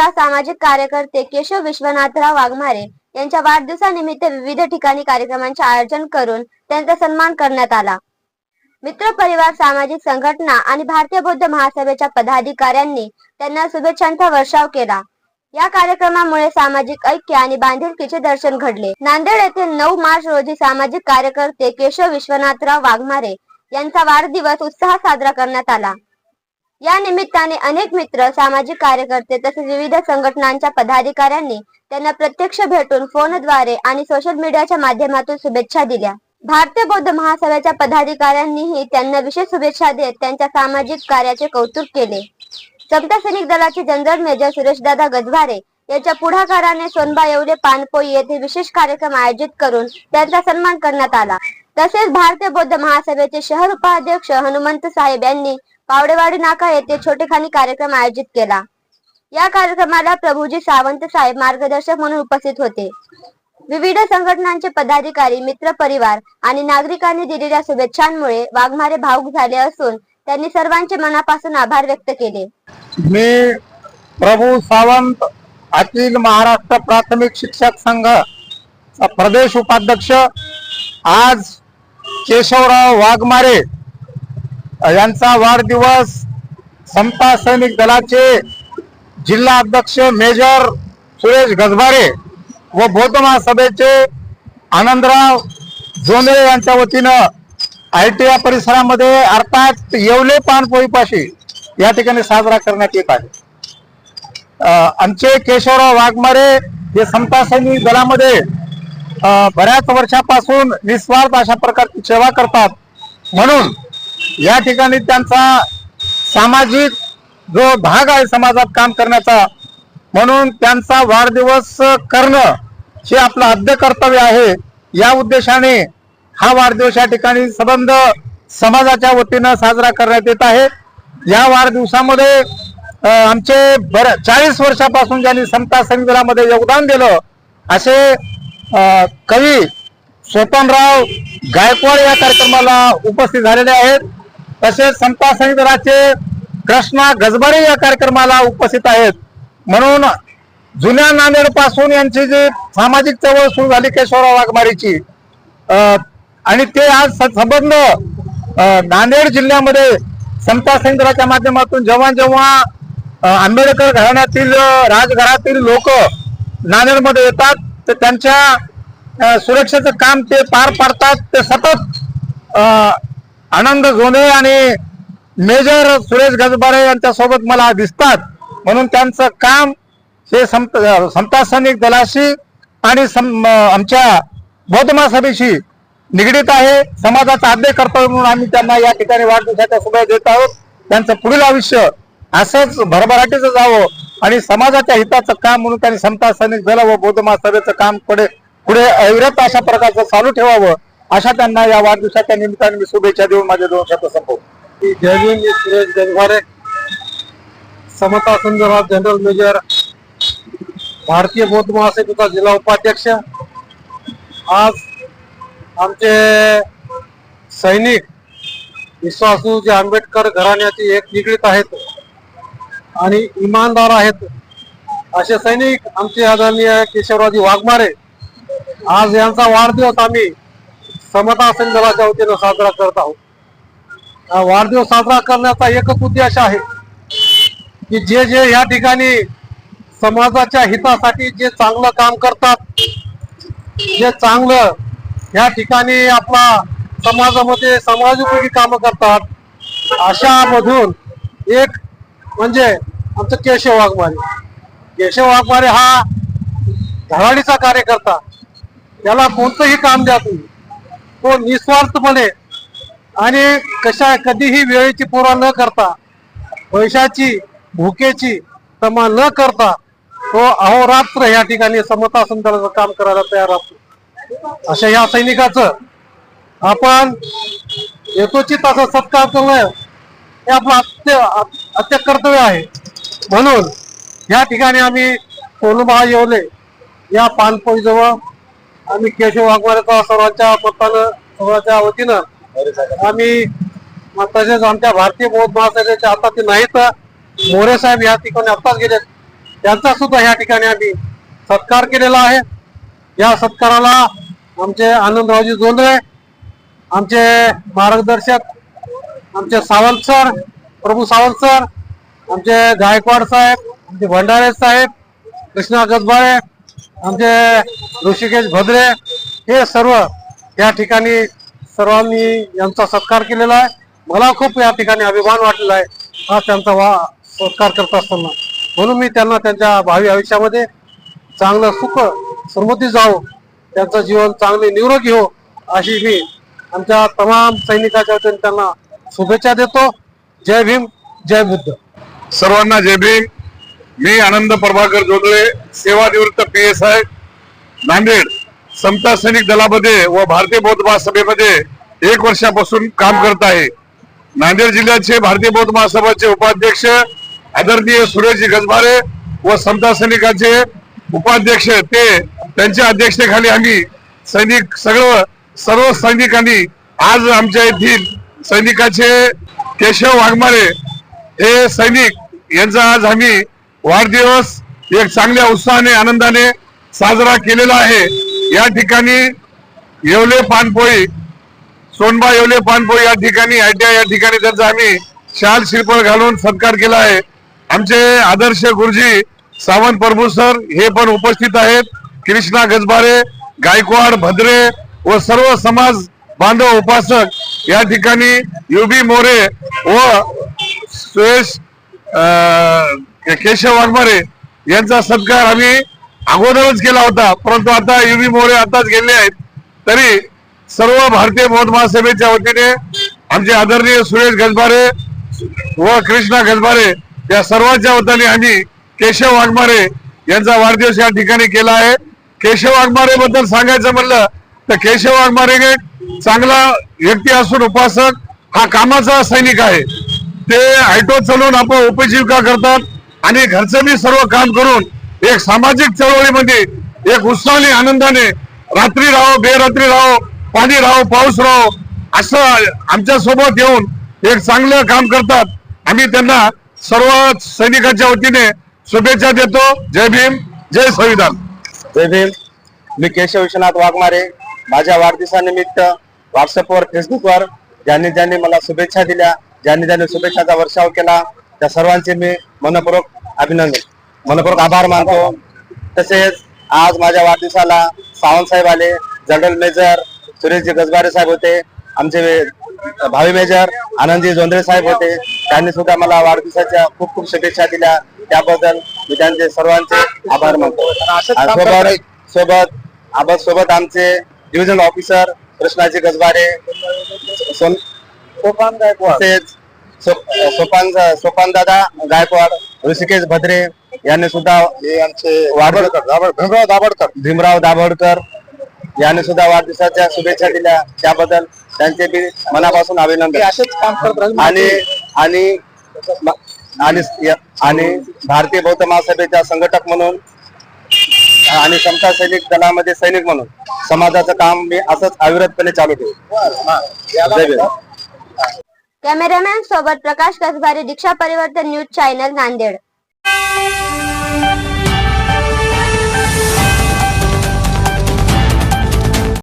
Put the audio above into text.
केशवराव सामाजिक कार्यकर्ते केशव विश्वनाथराव वाघमारे यांच्या वाढदिवसानिमित्त विविध ठिकाणी कार्यक्रमांचे आयोजन करून त्यांचा सन्मान करण्यात आला। मित्र परिवार, सामाजिक संघटना आणि भारतीय बौद्ध महासभेच्या पदाधिकाऱ्यांनी त्यांना शुभेच्छांचा वर्षाव केला। या कार्यक्रमामुळे सामाजिक ऐक्य आणि बांधिलकीचे दर्शन घडले। नांदेड येथे 9 मार्च रोजी सामाजिक कार्यकर्ते केशव विश्वनाथराव वाघमारे यांचा वाढदिवस उत्साहात साजरा करण्यात आला। या निमित्ताने अनेक मित्र, सामाजिक कार्यकर्ते तसेच विविध संघटनांच्या पदाधिकाऱ्यांनी त्यांना प्रत्यक्ष भेटून फोनद्वारे आणि सोशल मीडियाच्या माध्यमातून शुभेच्छा दिल्या। भारतीय बौद्ध महासभेच्या पदाधिकाऱ्यांनीही त्यांना विशेष शुभेच्छा देत त्यांच्या सामाजिक कार्याचे कौतुक केले। समता सैनिक दलाचे जनरल मेजर सुरेशदादा गजभारे यांच्या पुढाकाराने सोनबा येवले पानपोई येथे विशेष कार्यक्रम आयोजित करून त्यांचा सन्मान करण्यात आला। तसेच भारतीय बौद्ध महासभेचे शहर उपाध्यक्ष हनुमंत साहेब यांनी पावडेवाडी नाका येथे छोटेखानी कार्यक्रम आयोजित केला। या कार्यक्रमाला प्रभुजी सावंत साहेब मार्गदर्शक म्हणून उपस्थित होते। विविध संघटनांचे पदाधिकारी, मित्र परिवार आणि नागरिकांनी दिलेल्या शुभेच्छांमुळे वाघमारे भावुक झाले असून त्यांनी सर्वांचे मनापासून आभार व्यक्त केले। मी प्रभू सावंत, अखिल महाराष्ट्र प्राथमिक शिक्षक संघ प्रदेश उपाध्यक्ष, आज केशवराव वाघमारे यांचा वाढदिवस समता सैनिक दलाचे जिल्हा अध्यक्ष मेजर सुरेश गजभारे व बौद्ध महासभेचे आनंदराव जोंधळे यांच्या वतीनं ITI परिसरामध्ये अर्थात येवले पानपोईपाशी या ठिकाणी साजरा करण्यात येत आहे। आमचे केशवराव वाघमारे हे समता सैनिक दलामध्ये बऱ्याच वर्षापासून निस्वार्थ अशा प्रकारची सेवा करतात, म्हणून या ठिकाणी त्यांचा सामाजिक जो भाग आहे समाजात काम करण्याचा, म्हणून त्यांचा वाढदिवस करणं हे आपलं आद्य कर्तव्य आहे। या उद्देशाने हा वाढदिवस या ठिकाणी संबंध समाजाच्या वतीनं साजरा करण्यात येत आहे। या वाढदिवसामध्ये आमचे 40 वर्षापासून ज्यांनी समता सैनिक दलामध्ये योगदान दिलं असे कवी स्वपनराव गायकवाड या कार्यक्रमाला उपस्थित झालेले आहेत। तसेच समता सैनिक दलाचे कृष्णा गजभारे या कार्यक्रमाला उपस्थित आहेत। म्हणून जुन्या नांदेड पासून यांची जी सामाजिक चळवळ सुरू झाली केशवराव वाघमारेची, आणि ते आज संबंध नांदेड जिल्ह्यामध्ये समता सैनिक दलाच्या माध्यमातून जेव्हा आंबेडकर घराण्यातील राजघरातील लोक नांदेडमध्ये येतात तर त्यांच्या सुरक्षेचं काम ते पार पाडतात। ते सतत आनंद जोंधळे आणि मेजर सुरेश गजभारे यांच्या सोबत मला दिसतात, म्हणून त्यांचं काम हे समता सैनिक दलाशी आणि आमच्या बौद्ध महासभेशी निगडीत आहे। समाजाचा आद्य कर्तव्य म्हणून आम्ही त्यांना या ठिकाणी वाढदिवसाच्या शुभेच्छा देत आहोत। त्यांचं पुढील आयुष्य असंच भरभराटीचं जावं आणि समाजाच्या हिताचं काम म्हणून त्यांनी समता सैनिक दल व बौद्ध महासभेचं काम पुढे अविरत अशा प्रकारचं चालू ठेवावं, अशा त्यांना या वाढदिवसाच्या निमित्ताने मी शुभेच्छा देऊन माझे 2 शब्द संपवतो। जय भीम। मी सुरेश गजभारे, समता संदर्भात जनरल मेजर, भारतीय बौद्ध महासभेचा जिल्हा उपाध्यक्ष। आज आमचे सैनिक विश्वासू जे आंबेडकर घराण्याचे एक निगडीत आहेत आणि इमानदार आहेत असे सैनिक आमचे आदरणीय केशवरावजी वाघमारे, आज यांचा वाढदिवस आम्ही समता सैनिक दलाच्या वतीनं साजरा करत आहोत। वाढदिवस साजरा करण्याचा एकच उद्देश आहे की जे या ठिकाणी समाजाच्या हितासाठी जे चांगलं काम करतात, जे चांगलं या ठिकाणी आपला समाजामध्ये समाजोपयोगी काम करतात, अशा मधून एक म्हणजे आमचं केशव वाघमारे। केशव वाघमारे हा धडाडीचा कार्यकर्ता, त्याला कोणतंही काम द्या तुम्ही, तो निस्वार्थपणे आणि कधीही वेळेची पर्वा न करता, पैशाची भुकेची तमा न करता तो अहोरात्र या ठिकाणी समता संदर्भात काम करायला तयार असतो। अशा या सैनिकाचं आपण यथोचित असं सत्कार करणं हे आपलं अत्य कर्तव्य आहे। म्हणून या ठिकाणी आम्ही सोनबा येवले या पानपोई जवळ आम्ही केशव वाघमारेचा सर्वांच्या मतानं, सर्वांच्या वतीनं आम्ही, तसेच आमच्या भारतीय बौद्ध महासभेच्या आता ते नाहीत मोरे साहेब या ठिकाणी आत्ताच गेले, त्यांचा सुद्धा या ठिकाणी आम्ही सत्कार केलेला आहे. या सत्काराला आमचे आनंदरावजी जोंधळे, आमचे मार्गदर्शक, आमचे सावंत सर, प्रभू सावंत सर, आमचे गायकवाड साहेब, आमचे भंडारे साहेब, कृष्णा गजबाळे, आमचे ऋषिकेश भद्रे, हे सर्व या ठिकाणी सर्वांनी यांचा सत्कार केलेला आहे. मला खूप या ठिकाणी अभिमान वाटलेला आहे हा त्यांचा सत्कार करत असताना. म्हणून मी त्यांना त्यांच्या भावी आयुष्यामध्ये चांगलं सुख समृद्धी जावो, त्यांचं जीवन चांगले निरोगी हो, अशी मी आमच्या तमाम सैनिकाच्या वतीने त्यांना शुभेच्छा देतो. जय भीम, जय बुद्ध. सर्वांना जय भीम. मी आनंद प्रभाकर जोंधळे, सेवानिवृत्त PSI, नांदेड, समता सैनिक दलामध्ये व भारतीय बौद्ध महासभेमध्ये 1 वर्षापासून काम करत आहे. नांदेड जिल्ह्याचे भारतीय बौद्ध महासभाचे उपाध्यक्ष आदरणीय सुरेशजी गजबारे व समता सैनिकाचे उपाध्यक्ष त्यांच्या अध्यक्षतेखाली आम्ही सैनिक सर्व सैनिकांनी आज आमच्या येथील सैनिकाचे केशव वाघमारे हे सैनिक यांचा आज आम्ही वाढदिवस एक चांगल्या उत्साहाने आनंदाने साजरा केलेला आहे. या ठिकाणी येवले पानपोळी, सोनबा येवले पानपोळी या ठिकाणी ITI या ठिकाणी त्यांचा आम्ही शाल शिरपळ घालून सत्कार केला आहे. आमचे आदर्श गुरुजी सावंत प्रभू सर हे पण उपस्थित आहेत. कृष्णा गजबारे, गायकवाड, भद्रे व सर्व समाज बांधव उपासक या ठिकाणी UB मोरे व सुरेश केशव वाघमारे यांचा सत्कार आम्ही अगोदरच केला होता, परंतु आता UB मोरे आताच गेले आहेत. तरी सर्व भारतीय बौद्ध महासभेच्या वतीने आमचे आदरणीय सुरेश गजबारे व कृष्णा गजबारे या सर्वांच्या वतीने आम्ही केशव वाघमारे यांचा वाढदिवस या ठिकाणी केला आहे. केशव वाघमारे बद्दल सांगायचं म्हणलं तर केशव वाघमारे एक चांगला व्यक्ती असून उपासक, हा कामाचा सैनिक आहे. ते ऑटो चालवून आपण उपजीविका करतात आणि घरचं बी सर्व काम करून एक सामाजिक चळवळीमध्ये एक उत्साहाने आनंदाने रात्री राहो, बेरात्री राहो, पाणी राहो, पाऊस राहो, असं आमच्या सोबत येऊन एक चांगलं काम करतात. आम्ही त्यांना सर्व सैनिकांच्या वतीने शुभेच्छा देतो. जय भीम, जय संविधान. जय भीम. मी केशव विश्वनाथ वाघमारे. माझ्या वाढदिवसानिमित्त व्हॉट्सअपवर, फेसबुकवर ज्यांनी मला शुभेच्छा दिल्या, ज्यांनी शुभेच्छाचा वर्षाव केला, त्या सर्वांचे मी मनपूर्वक आभार मानतो. तसेच आज माझ्या वाढदिवसाला सावंत साहेब आले, जनरल मेजर सुरेशजी गजबारे साहेब होते, आमचे भावी मेजर आनंदजी जोंधळे साहेब होते. त्यांनी सुद्धा मला वाढदिवसाच्या खूप खूप शुभेच्छा दिल्या. त्याबद्दल मी त्यांचे सर्वांचे आभार मानतो. सोबत आमचे डिव्हिजन ऑफिसर कृष्णाजी गजबारे, सोपान दादा गायकवाड, ऋषिकेश भद्रे यांनी सुद्धा भीमराव दाभोळकर यांनी सुद्धा वाढदिवसाच्या शुभेच्छा दिल्या. त्याबद्दल त्यांचे बी मनापासून अभिनंदन. आणि भारतीय बौद्ध महासभेच्या संघटक म्हणून आणि समता सैनिक दलामध्ये सैनिक म्हणून समाजाचं काम मी असंच अविरतपणे चालू ठेवू. कॅमेरामॅन सोबत प्रकाश कसबारे, दीक्षा परिवर्तन न्यूज चॅनल, नांदेड.